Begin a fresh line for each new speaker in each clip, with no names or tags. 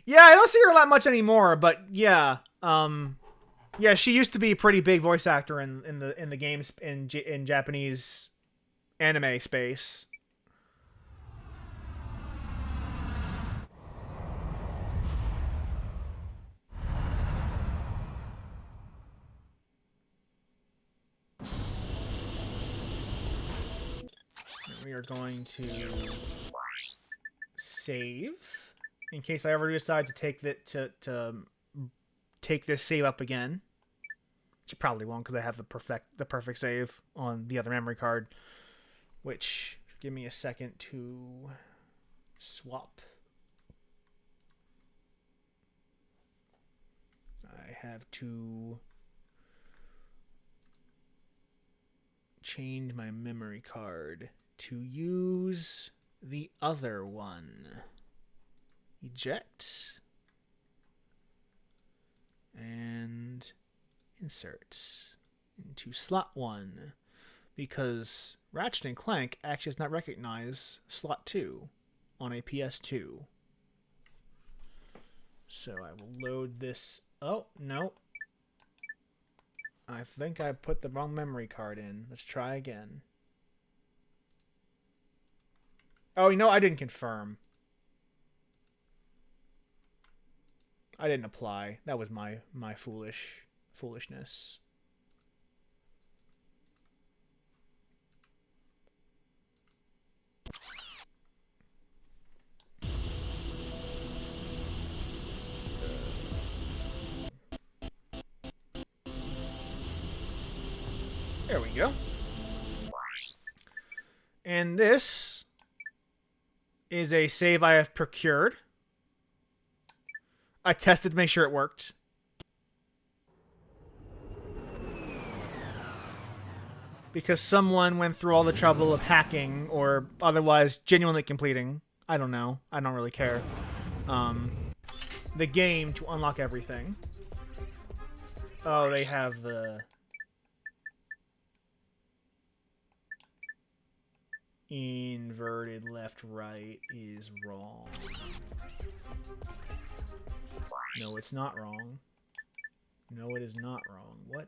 Yeah, I don't see her that much anymore, but yeah. Yeah, she used to be a pretty big voice actor in the games in Japanese anime space. We are going to save in case I ever decide to take that to take this save up again. Which I probably won't because I have the perfect save on the other memory card. Which give me a second to swap. I have to change my memory card to use the other one. Eject. And insert into slot 1. Because Ratchet and Clank actually does not recognize slot 2 on a PS2. So I will load this. Oh, no. I think I put the wrong memory card in. Let's try again. Oh, you know, I didn't confirm. I didn't apply. That was my foolishness. There we go. And this is a save I have procured. I tested to make sure it worked. Because someone went through all the trouble of hacking or otherwise genuinely completing. I don't know. I don't really care. The game to unlock everything. Oh, they have the inverted left right is wrong. No, it's not wrong. No, it is not wrong. What?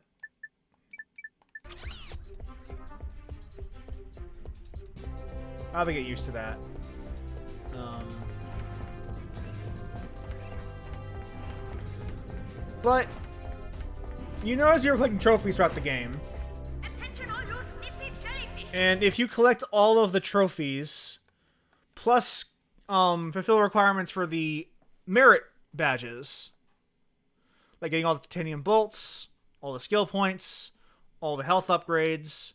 I'll have to get used to that. But you notice you're collecting trophies throughout the game. And if you collect all of the trophies, plus fulfill requirements for the merit badges, like getting all the titanium bolts, all the skill points, all the health upgrades,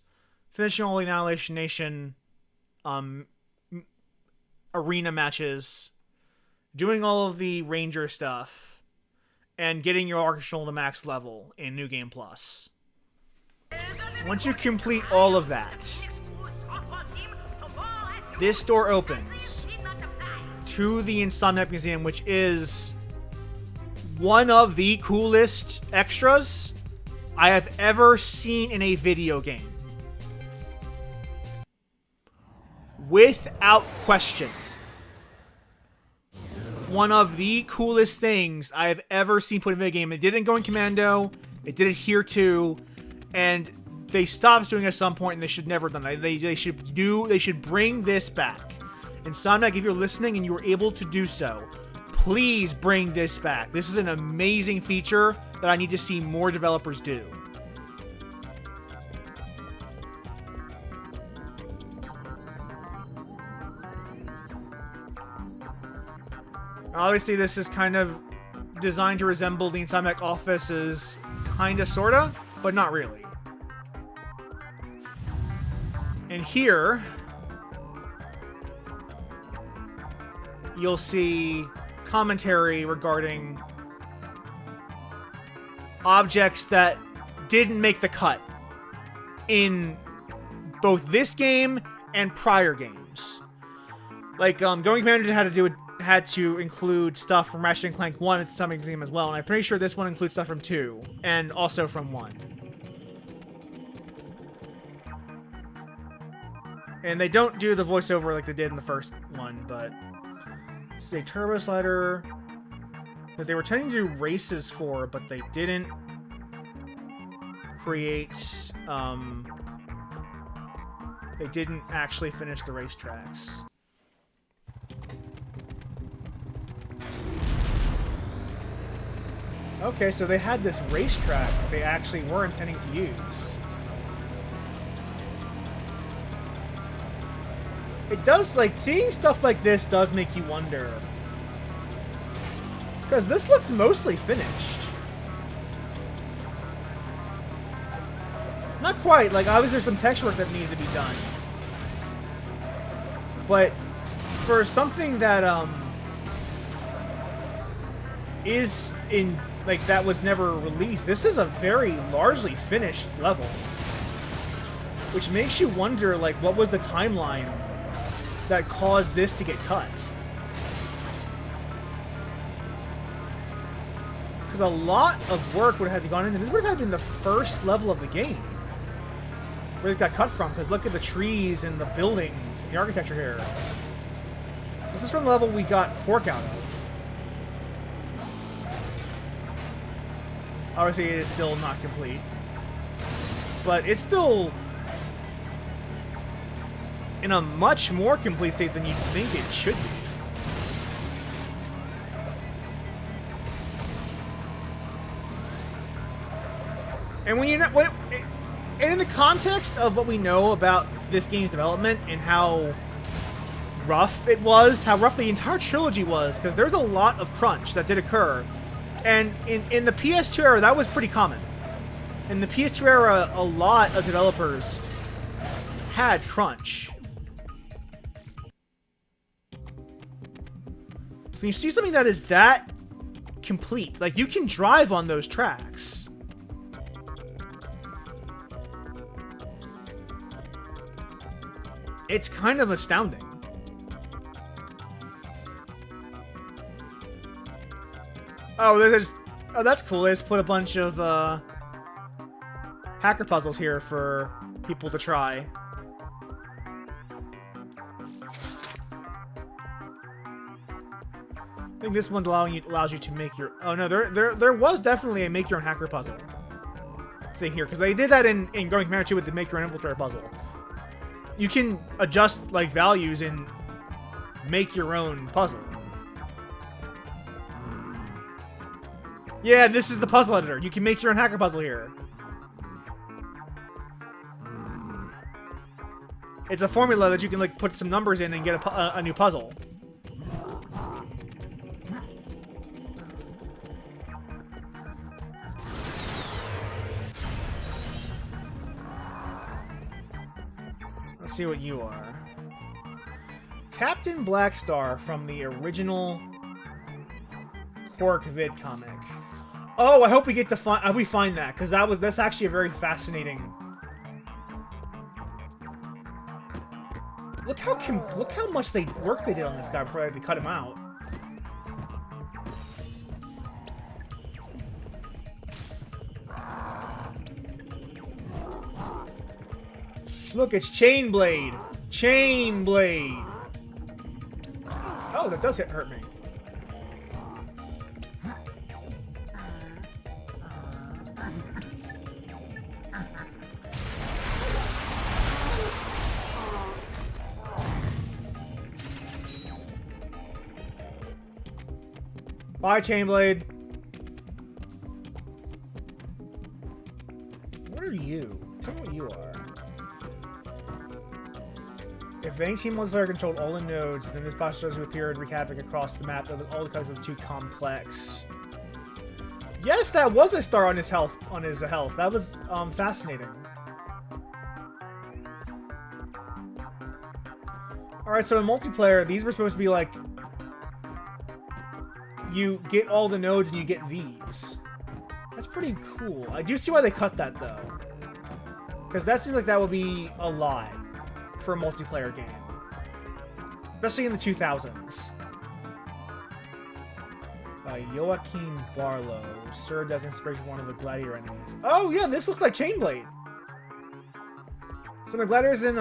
finishing all the Annihilation Nation arena matches, doing all of the ranger stuff, and getting your Archangel to max level in New Game Plus. Once you complete all of that, this door opens to the Insomniac Museum, which is one of the coolest extras I have ever seen in a video game. Without question. One of the coolest things I have ever seen put in a video game. It did it in Going Commando. It did it here too. And they stopped doing it at some point, and they should never have done that. They should bring this back. Insomniac, if you're listening and you were able to do so, please bring this back. This is an amazing feature that I need to see more developers do. Obviously, this is kind of designed to resemble the Insomniac offices, kinda, sorta, but not really. And here, you'll see commentary regarding objects that didn't make the cut in both this game and prior games. Like, Going Commando had to include stuff from Ratchet and Clank 1 at the Insomniac Museum as well, and I'm pretty sure this one includes stuff from 2, and also from 1. And they don't do the voiceover like they did in the first one, but it's a turbo slider, that they were trying to do races for, but they didn't create, they didn't actually finish the racetracks. Okay, so they had this racetrack that they actually were intending to use. It does, like, seeing stuff like this does make you wonder. Because this looks mostly finished. Not quite, like, obviously there's some texture work that needs to be done. But for something that, is in, like, that was never released, this is a very largely finished level. Which makes you wonder, like, what was the timeline that caused this to get cut? Because a lot of work would have gone into this. Would have been the first level of the game where it got cut from, because look at the trees and the buildings and the architecture here. This is from the level we got pork out of. Obviously, it is still not complete. But it's still in a much more complete state than you'd think it should be. And when you're not, and in the context of what we know about this game's development and how rough it was, how rough the entire trilogy was, because there's a lot of crunch that did occur. And in the PS2 era, that was pretty common. In the PS2 era, a lot of developers had crunch. So when you see something that is that complete, like, you can drive on those tracks. It's kind of astounding. Oh, that's cool. They just put a bunch of hacker puzzles here for people to try. I think this one allows you to make your. Oh no, there was definitely a make your own hacker puzzle thing here, because they did that in Going Commando 2 with the make your own infiltrator puzzle. You can adjust, like, values and make your own puzzle. Yeah, this is the puzzle editor. You can make your own hacker puzzle here. It's a formula that you can, like, put some numbers in and get a new puzzle. Let's see what you are. Captain Blackstar from the original Quark vid comic. Oh, I hope we get to find we find that, because that's actually a very fascinating. Look how much work they did on this guy before they cut him out. Look, it's Chainblade. Chainblade. Oh, that does hurt me. Bye, Chainblade. What are you? Tell me what you are. If any team multiplayer controlled all the nodes, then this boss starts to appear and wreak havoc across the map. All because it was too complex. Yes, that was a star on his health. That was fascinating. All right, so in multiplayer, these were supposed to be like, you get all the nodes and you get these. That's pretty cool. I do see why they cut that though, because that seems like that would be a lot for a multiplayer game, especially in the 2000s. Joaquin Barlow served as inspiration for one of the gladiator enemies. Oh yeah, this looks like Chainblade. So the gladiators in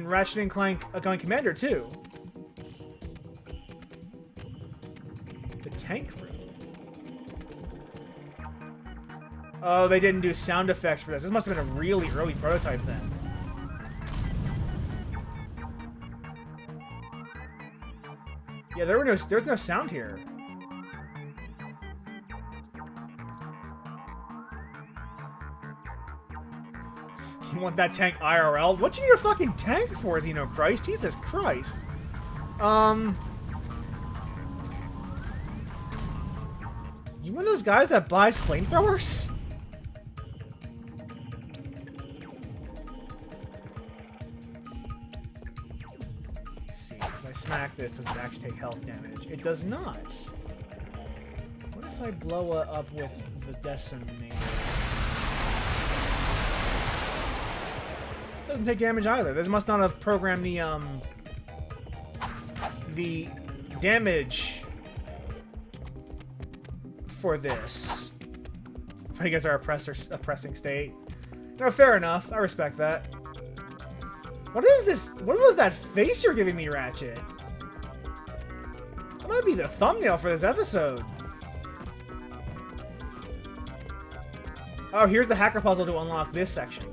Ratchet and Clank Going Commando too. The tank room. Oh, they didn't do sound effects for this. This must have been a really early prototype then. Yeah, there's no sound here. You want that tank IRL? What do you need a fucking tank for, Xeno Christ? Jesus Christ. You one of those guys that buys flamethrowers? Let's see, if I smack this, does it actually take health damage? It does not. What if I blow it up with the decimator? Doesn't take damage either. This must not have programmed the damage for this. I guess our oppressing state. No, fair enough. I respect that. What is this? What was that face you're giving me, Ratchet? That might be the thumbnail for this episode. Oh, here's the hacker puzzle to unlock this section.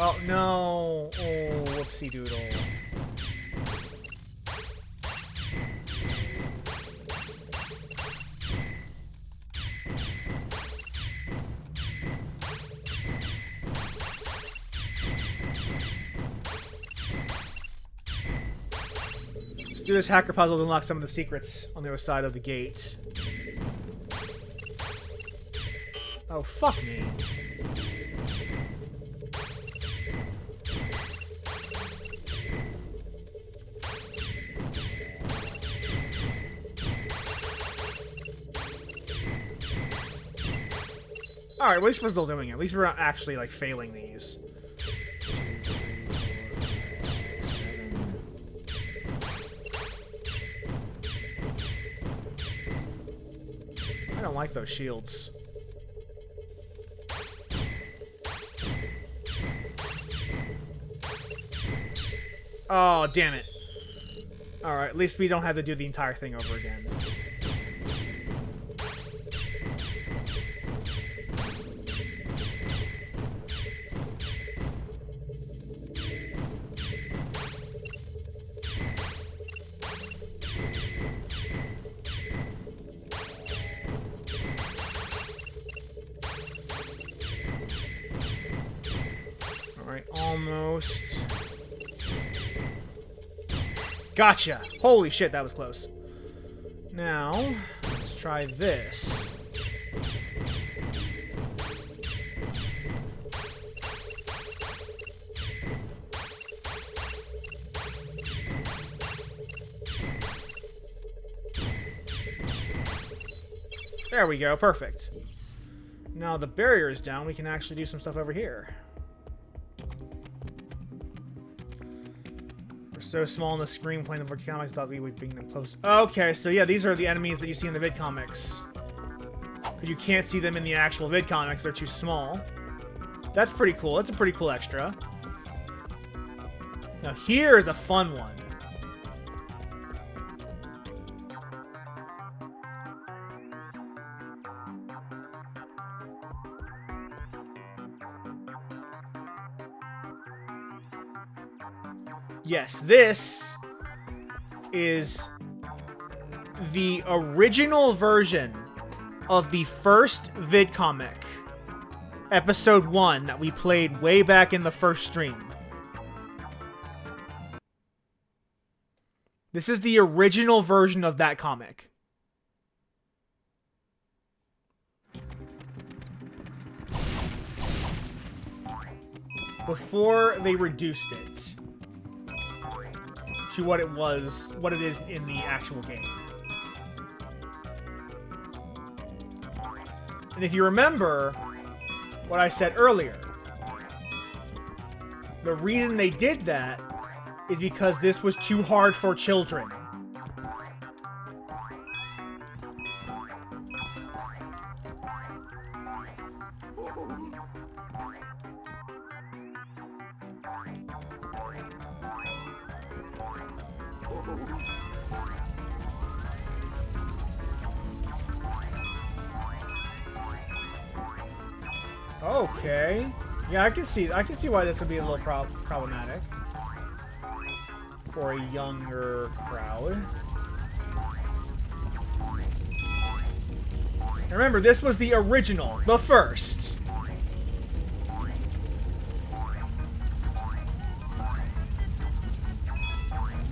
Oh, no. Oh, whoopsie doodle. Let's do this hacker puzzle to unlock some of the secrets on the other side of the gate. Oh, fuck me. Alright, at least we're still doing it. At least we're not actually, like, failing these. I don't like those shields. Oh, damn it. Alright, at least we don't have to do the entire thing over again. Almost. Gotcha! Holy shit, that was close. Now, let's try this. There we go, perfect. Now the barrier is down, we can actually do some stuff over here. So small on the screen playing the comics, thought we would bring them close. Okay, so yeah, these are the enemies that you see in the vid comics. But you can't see them in the actual vid comics, they're too small. That's pretty cool. That's a pretty cool extra. Now here's a fun one. Yes, this is the original version of the first vidcomic, episode 1, that we played way back in the first stream. This is the original version of that comic. Before they reduced it to what it was, what it is in the actual game. And if you remember what I said earlier, the reason they did that is because this was too hard for children. Okay. Yeah, I can see why this would be a little problematic for a younger crowd. And remember, this was the original, the first.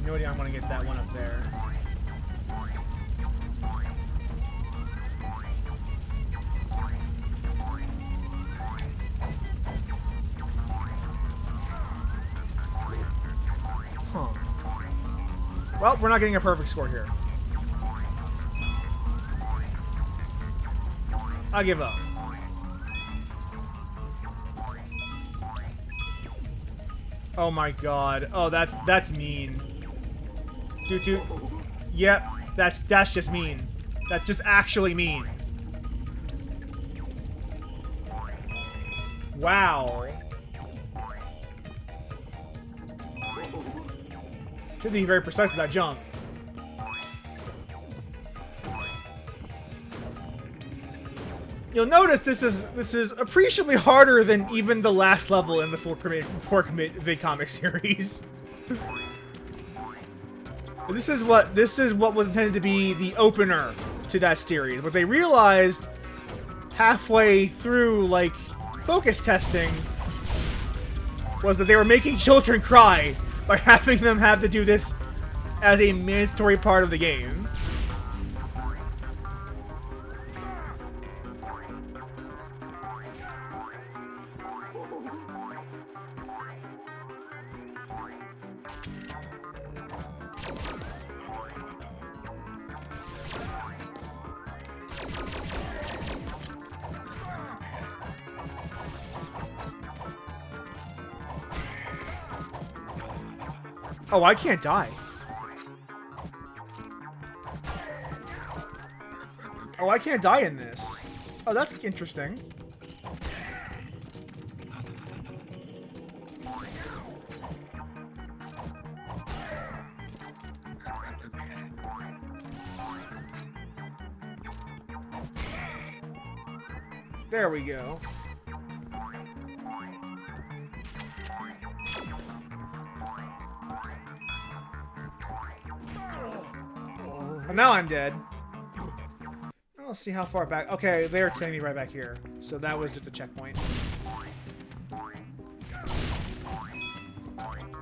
No idea, I'm gonna get that one up there. Huh. Well, we're not getting a perfect score here. I'll give up. Oh my god. Oh, that's mean. Dude. Yep, that's just mean. That's just actually mean. Wow. Should be very precise with that jump. You'll notice this is appreciably harder than even the last level in the four vid comic series. This is what was intended to be the opener to that series. What they realized halfway through, like, focus testing was that they were making children cry by having them have to do this as a mandatory part of the game. Oh, I can't die. Oh, I can't die in this. Oh, that's interesting. There we go. But now I'm dead. Let's see how far back. Okay, they're sending me right back here. So that was just a checkpoint.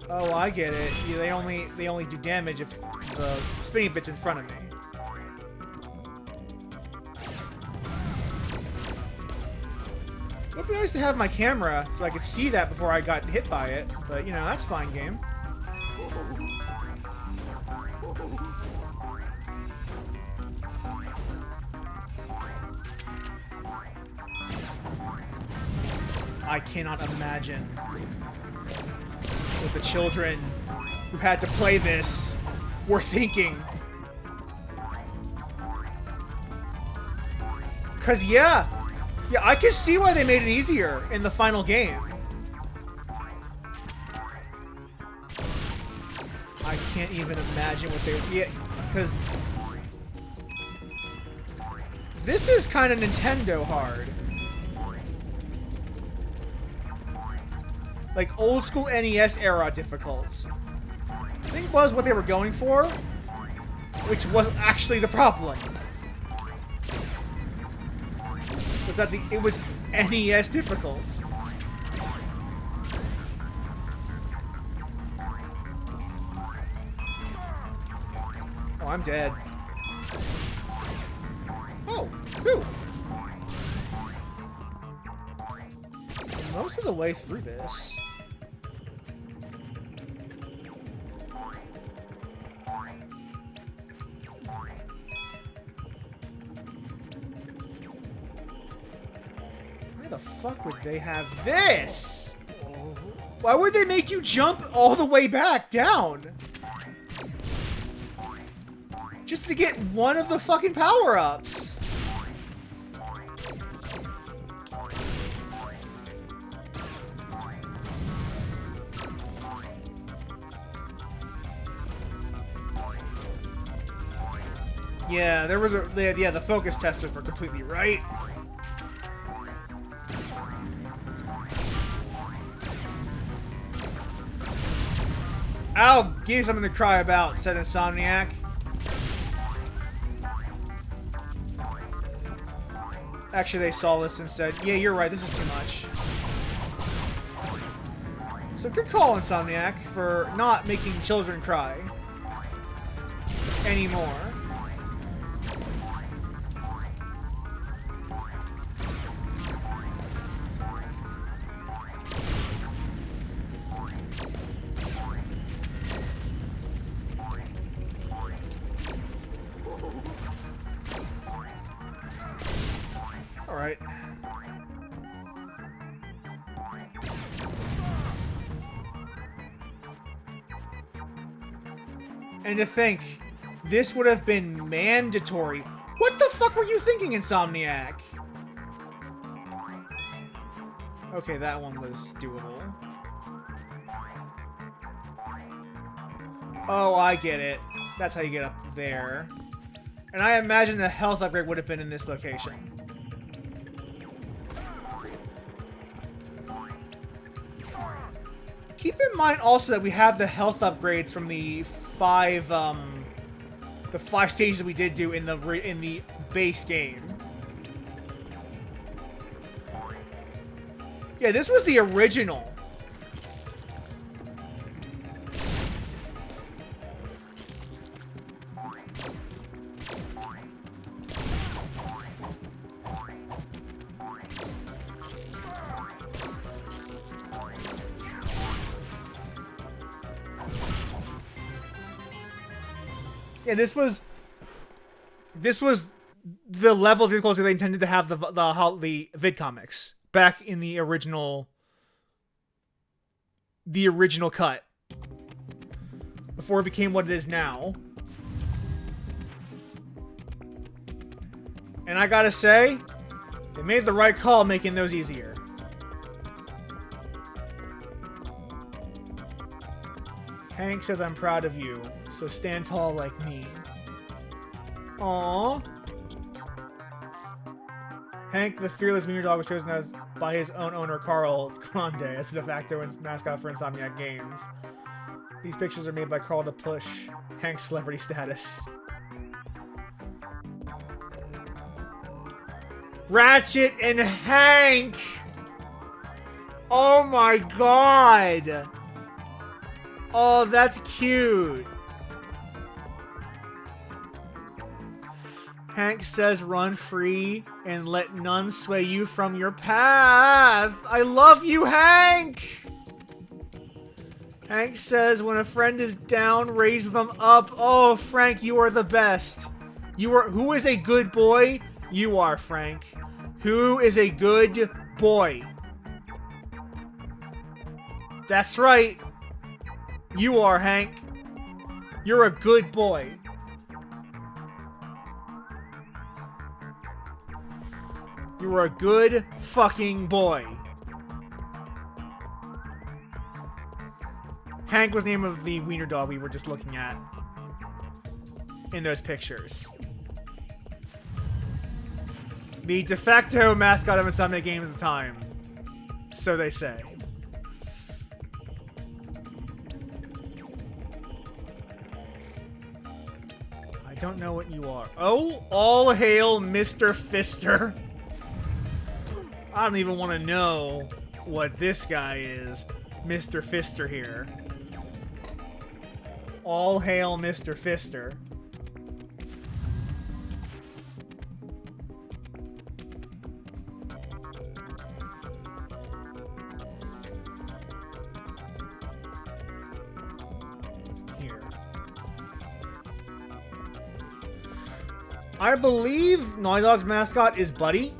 Oh, I get it. Yeah, they only do damage if the spinning bit's in front of me. It would be nice to have my camera so I could see that before I got hit by it. But, you know, that's fine, game. I cannot imagine what the children who had to play this were thinking. Cause yeah, I can see why they made it easier in the final game. I can't even imagine what they, yeah, cause this is kind of Nintendo hard. Like old school NES era difficult. I think was what they were going for, which was actually the problem. Was that it was NES difficult. Oh, I'm dead. Oh, whew. Most of the way through this. Where the fuck would they have this? Why would they make you jump all the way back down? Just to get one of the fucking power-ups. Yeah, there was a... Yeah, the focus testers were completely right. I'll give you something to cry about, said Insomniac. Actually, they saw this and said, yeah, you're right, this is too much. So good call, Insomniac, for not making children cry anymore. Alright. And to think, this would have been mandatory. What the fuck were you thinking, Insomniac? Okay, that one was doable. Oh, I get it. That's how you get up there. And I imagine the health upgrade would have been in this location. Keep in mind also that we have the health upgrades from the five stages that we did do in the base game. Yeah, this was the original. Yeah, this was the level of difficulty they intended to have the vid comics back in the original cut before it became what it is now. And I gotta say, they made the right call making those easier. Hank says I'm proud of you, so stand tall like me. Aww. Hank, the fearless wiener dog, was chosen as by his own owner, Carl Grande, as the de facto mascot for Insomniac Games. These pictures are made by Carl to push Hank's celebrity status. Ratchet and Hank! Oh my god! Oh, that's cute. Hank says run free and let none sway you from your path. I love you, Hank! Hank says when a friend is down, raise them up. Oh, Frank, you are the best. Who is a good boy? You are, Frank. Who is a good boy? That's right. You are, Hank. You're a good boy. You are a good fucking boy. Hank was the name of the wiener dog we were just looking at in those pictures. The de facto mascot of Insomniac Games at the time. So they say. I don't know what you are. Oh, all hail Mr. Fister. I don't even want to know what this guy is. Mr. Fister here. All hail Mr. Fister. Here. I believe Naughty Dog's mascot is Buddy.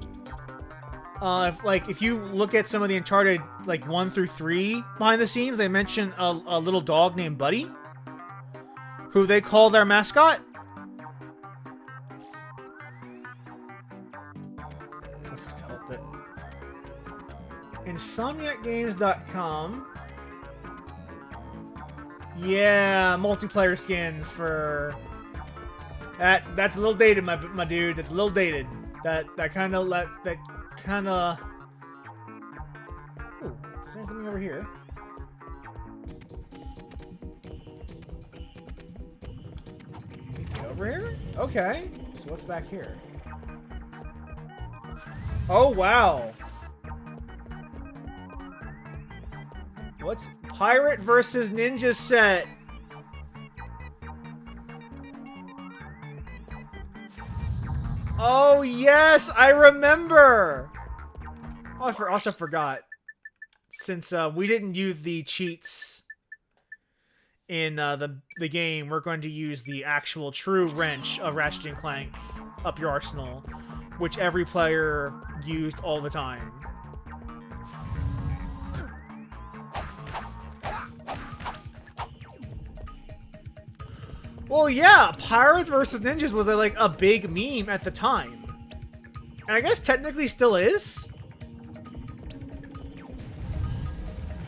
If you look at some of the Uncharted, 1 through 3 behind the scenes, they mention a little dog named Buddy, who they call their mascot. Just help it. InsomniacGames.com. Yeah, multiplayer skins for That's a little dated, my dude. That's a little dated. That kind of Ooh, is there something over here? Over here? Okay. So what's back here? Oh wow. What's Pirate versus Ninja set? Oh yes, I remember. Oh, I also forgot. Since we didn't use the cheats in the game, we're going to use the actual true wrench of Ratchet and Clank up your arsenal, which every player used all the time. Well, yeah, Pirates versus Ninjas was like a big meme at the time, and I guess technically still is.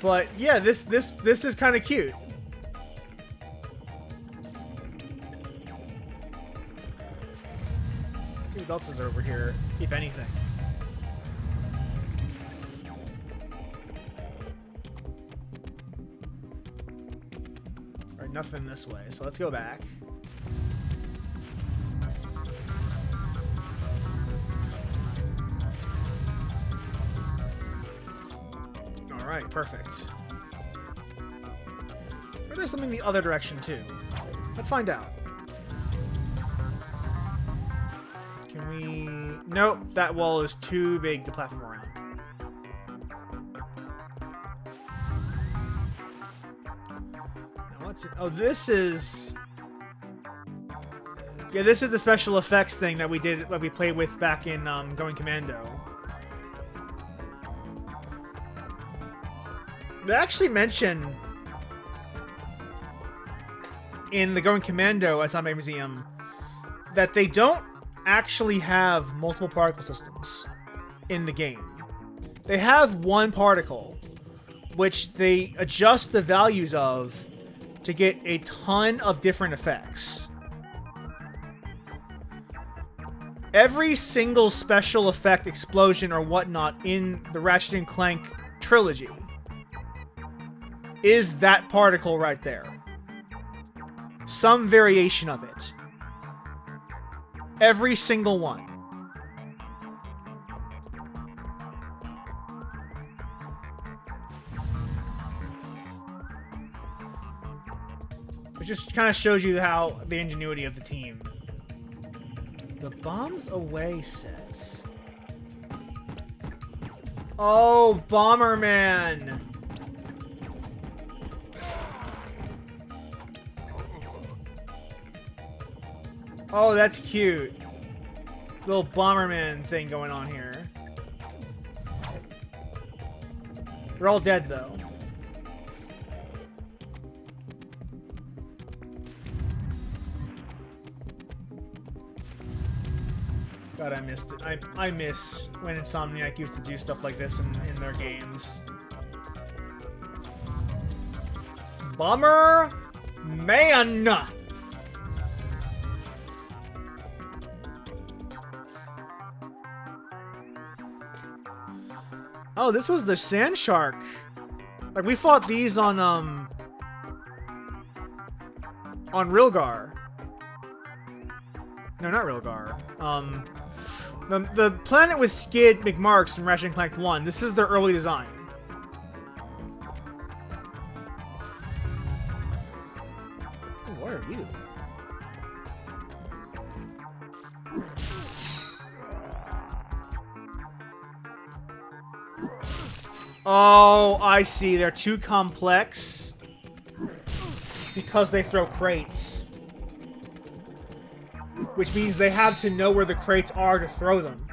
But yeah, this is kind of cute. Let's see what else is over here, if anything. Alright, nothing this way, so let's go back. Alright, perfect. Or there's something the other direction too. Let's find out. Can we... Nope, that wall is too big to platform around. Now what's it? Oh, this is... Yeah, this is the special effects thing that we played with back in Going Commando. They actually mention in the Going Commando at Insomniac Museum that they don't actually have multiple particle systems in the game. They have one particle, which they adjust the values of to get a ton of different effects. Every single special effect, explosion, or whatnot in the Ratchet and Clank trilogy is that particle right there. Some variation of it. Every single one. It just kind of shows you how the ingenuity of the team. The bombs away set. Oh, Bomberman! Oh, that's cute. Little Bomberman thing going on here. They're all dead, though. God, I missed it. I miss when Insomniac used to do stuff like this in their games. Bomberman! Oh, this was the Sand Shark. Like, we fought these on Rilgar. No, not Rilgar. The planet with Skid McMarks in Ratchet and Clank 1. This is their early design. Ooh, what are you? Oh, I see. They're too complex because they throw crates. Which means they have to know where the crates are to throw them.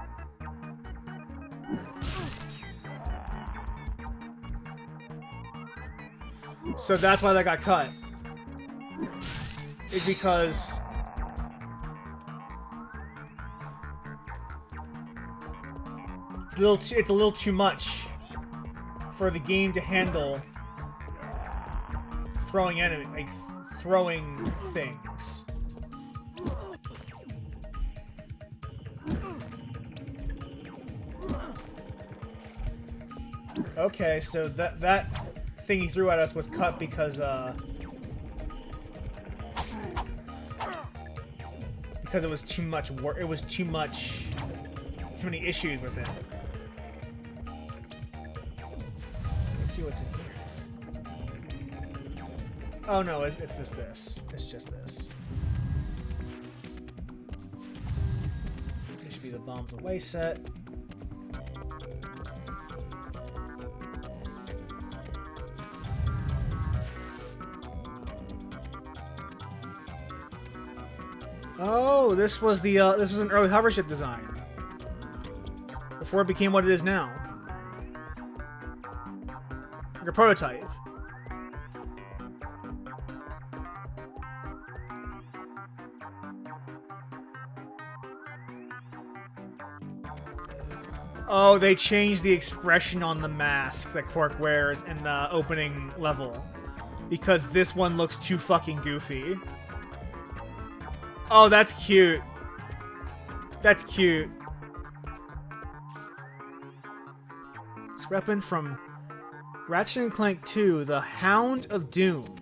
So that's why that got cut. It's because it's a little too much for the game to handle throwing things. Okay, so that thing he threw at us was cut because it was too much work. It was too many issues with it. Let's see what's in here. Oh no, it's just this. It's just this. This should be the bombs away set. Oh, this was the this is an early hover ship design before it became what it is now. Like a prototype. Oh, they changed the expression on the mask that Quark wears in the opening level because this one looks too fucking goofy. Oh, that's cute. That's cute. This weapon from Ratchet and Clank 2, the Hound of Doom.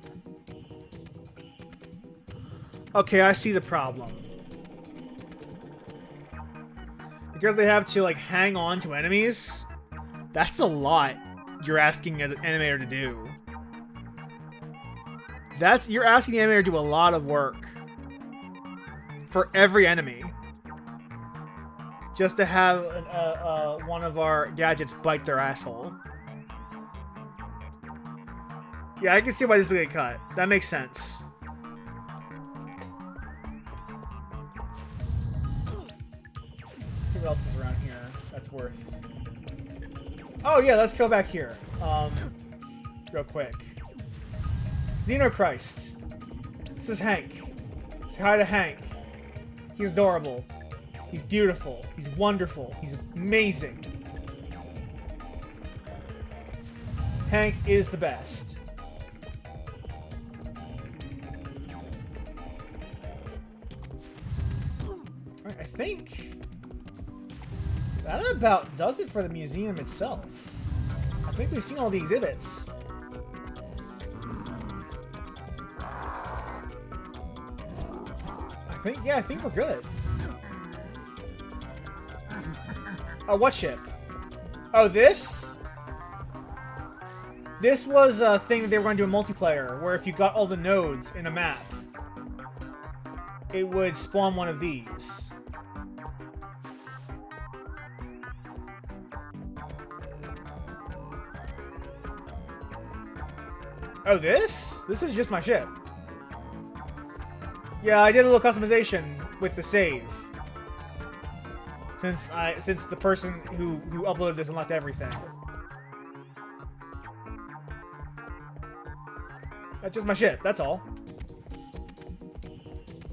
Okay, I see the problem. Because they have to, like, hang on to enemies, that's a lot you're asking an animator to do. You're asking the animator to do a lot of work. For every enemy. Just to have one of our gadgets bite their asshole. Yeah, I can see why this would get cut. That makes sense. Let's see what else is around here that's worth. Oh yeah, let's go back here. Real quick. Xenochrist. This is Hank. Say hi to Hank. He's adorable. He's beautiful. He's wonderful. He's amazing. Hank is the best. Alright, I think that about does it for the museum itself. I think we've seen all the exhibits. I think we're good. Oh, what ship? Oh, this? This was a thing that they were going to do in multiplayer, where if you got all the nodes in a map, it would spawn one of these. Oh, this? This is just my ship. Yeah, I did a little customization with the save. Since the person who uploaded this unlocked everything. That's just my ship, that's all.